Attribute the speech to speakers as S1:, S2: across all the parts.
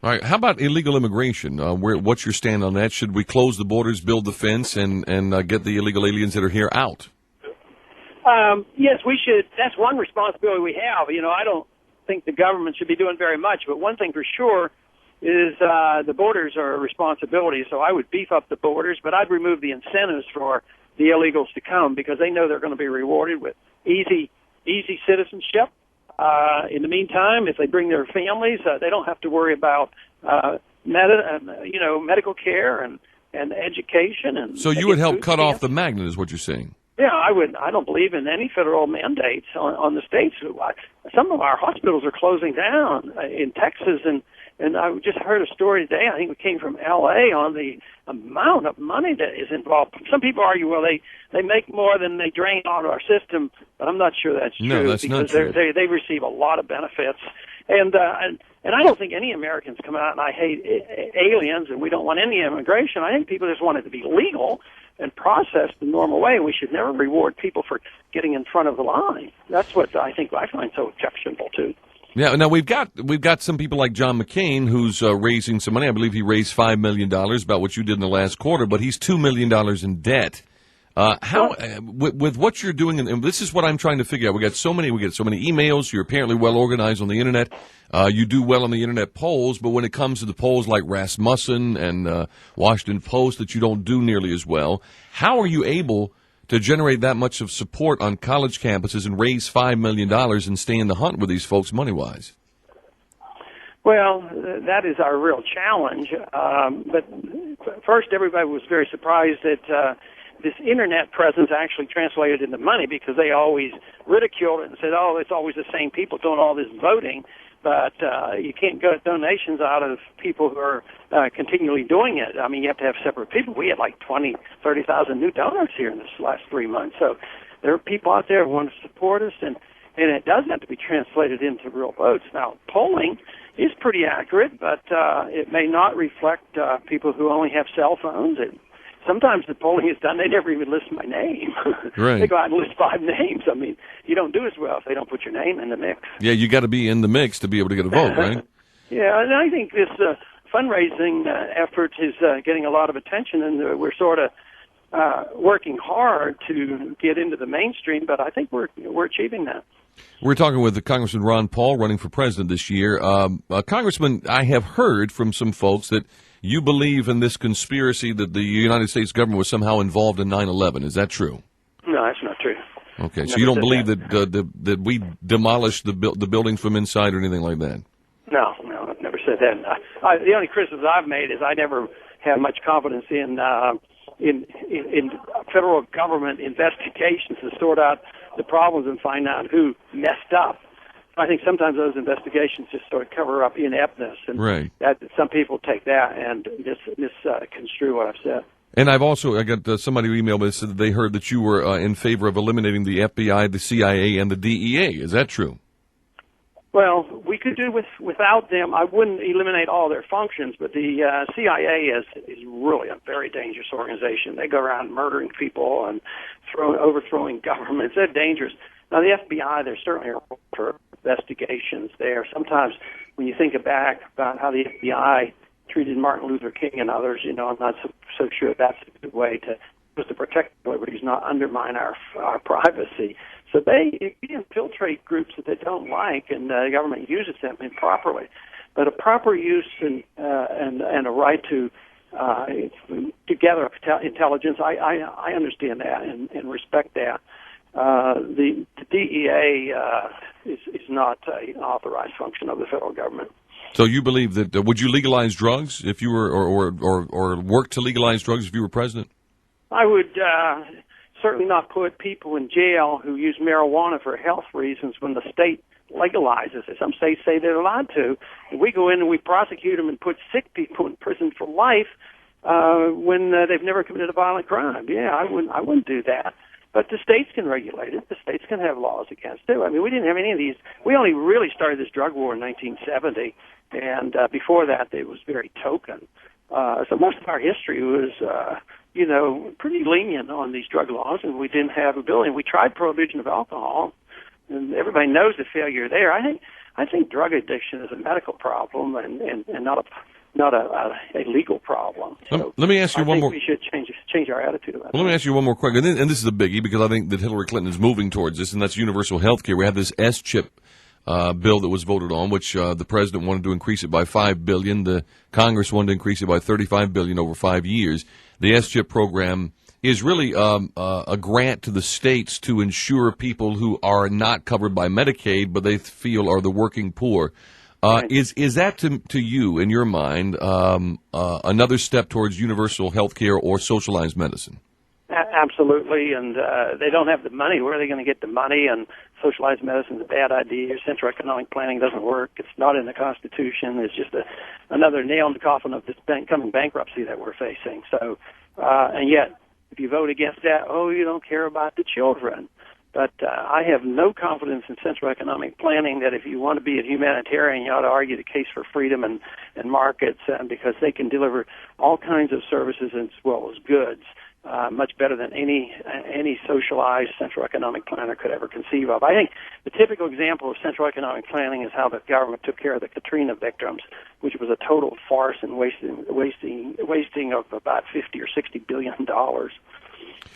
S1: All right. How about illegal immigration? What's your stand on that? Should we close the borders, build the fence, and get the illegal aliens that are here out?
S2: Yes, we should. That's one responsibility we have. I don't think the government should be doing very much, but one thing for sure is the borders are a responsibility. So I would beef up the borders, but I'd remove the incentives for the illegals to come because they know they're going to be rewarded with easy citizenship. In the meantime, if they bring their families, they don't have to worry about medical care and education. And
S1: so you would help cut off the magnet, is what you're saying?
S2: Yeah, I would. I don't believe in any federal mandates on the states. Some of our hospitals are closing down in Texas, and I just heard a story today. I think it came from L.A. on the amount of money that is involved. Some people argue, well, they make more than they drain out of our system, but I'm not sure that's true.
S1: No, that's not true.
S2: They receive a lot of benefits, and I don't think any Americans come out and I hate aliens and we don't want any immigration. I think people just want it to be legal and processed the normal way. We should never reward people for getting in front of the line. That's what I find so objectionable too.
S1: Yeah, now we've got some people like John McCain who's raising some money. I believe he raised $5 million, about what you did in the last quarter, but he's $2 million in debt. With what you're doing, and this is what I'm trying to figure out. We get so many emails. You're apparently well organized on the internet. You do well on the internet polls, but when it comes to the polls like Rasmussen and Washington Post, that you don't do nearly as well. How are you able to generate that much of support on college campuses and raise $5 million and stay in the hunt with these folks money-wise?
S2: Well, that is our real challenge. But first, everybody was very surprised that this internet presence actually translated into money, because they always ridiculed it and said, oh, it's always the same people doing all this voting. But you can't get donations out of people who are continually doing it. I mean, you have to have separate people. We had like 20, 30,000 new donors here in this last 3 months. So there are people out there who want to support us, and it does have to be translated into real votes. Now, polling is pretty accurate, but it may not reflect people who only have cell phones. Sometimes the polling is done, they never even list my name.
S1: Right.
S2: They go out and list 5 names. I mean, you don't do as well if they don't put your name in the mix.
S1: Yeah, you got to be in the mix to be able to get a vote, right?
S2: Yeah, and I think this fundraising effort is getting a lot of attention, and we're sort of working hard to get into the mainstream, but I think we're achieving that.
S1: We're talking with Congressman Ron Paul, running for president this year. Congressman, I have heard from some folks that you believe in this conspiracy that the United States government was somehow involved in 9/11. Is that true?
S2: No, that's not true.
S1: Okay, so you don't believe that we demolished the building from inside or anything like that?
S2: No, I've never said that. The only criticism I've made is I never have much confidence in federal government investigations to sort out the problems and find out who messed up. I think sometimes those investigations just sort of cover up ineptness, and
S1: right.
S2: That some people take that and misconstrue what I've said.
S1: And I got somebody who emailed me and said that they heard that you were in favor of eliminating the FBI, the CIA, and the DEA. Is that true?
S2: Well, we could do without them. I wouldn't eliminate all their functions, but the CIA is really a very dangerous organization. They go around murdering people and overthrowing governments. They're dangerous. Now, the FBI, there's certainly a role for investigations there. Sometimes when you think back about how the FBI treated Martin Luther King and others, I'm not so sure that's a good way to protect liberties, not undermine our privacy. So they infiltrate groups that they don't like, and the government uses them improperly. But a proper use and a right to gather intelligence, I understand that and respect that. The DEA is not an authorized function of the federal government.
S1: So you believe that would you legalize drugs if you were, or work to legalize drugs if you were president? I
S2: would certainly not put people in jail who use marijuana for health reasons when the state legalizes it. Some states say they're allowed to, and we go in and we prosecute them and put sick people in prison for life when they've never committed a violent crime. Yeah, I wouldn't do that. But the states can regulate it. The states can have laws against it. I mean, we didn't have any of these. We only really started this drug war in 1970, and before that, it was very token. So most of our history was, pretty lenient on these drug laws, and we didn't have ability. We tried prohibition of alcohol, and everybody knows the failure there. I I think drug addiction is a medical problem and not a legal problem. So
S1: let me ask you one more.
S2: We should change our attitude about
S1: Let me ask you one more question, and this is a biggie because I think that Hillary Clinton is moving towards this, and that's universal health care. We have this S-chip bill that was voted on, which the president wanted to increase it by $5 billion. The Congress wanted to increase it by $35 billion over 5 years. The S-chip program is really a grant to the states to ensure people who are not covered by Medicaid, but they feel are the working poor. Is that to you, in your mind, another step towards universal health care or socialized medicine?
S2: Absolutely, and they don't have the money. Where are they going to get the money? And socialized medicine is a bad idea. Central economic planning doesn't work. It's not in the Constitution. It's just another nail in the coffin of this coming bankruptcy that we're facing. So, and yet, if you vote against that, you don't care about the children. But I have no confidence in central economic planning that if you want to be a humanitarian, you ought to argue the case for freedom and markets because they can deliver all kinds of services as well as goods much better than any socialized central economic planner could ever conceive of. I think the typical example of central economic planning is how the government took care of the Katrina victims, which was a total farce and wasting of about $50 or $60 billion.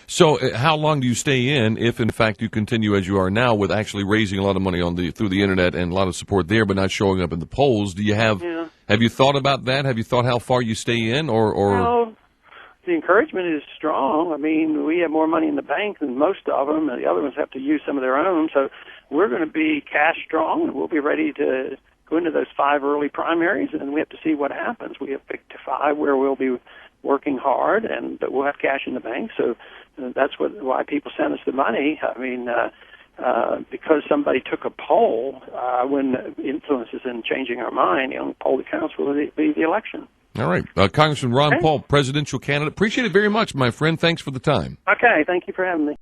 S1: So how long do you stay in if, in fact, you continue as you are now with actually raising a lot of money through the Internet and a lot of support there, but not showing up in the polls? Do you have you thought about that? Have you thought how far you stay in?
S2: Well, the encouragement is strong. I mean, we have more money in the bank than most of them, and the other ones have to use some of their own. So we're going to be cash strong, and we'll be ready to go into those 5 early primaries, and we have to see what happens. We have picked 5 where we'll be working hard, but we'll have cash in the bank. So that's why people send us the money. I mean, because somebody took a poll when influence is in changing our mind, the only poll that counts will be the election.
S1: All right. Congressman Ron Paul, presidential candidate. Appreciate it very much, my friend. Thanks for the time.
S2: Okay. Thank you for having me.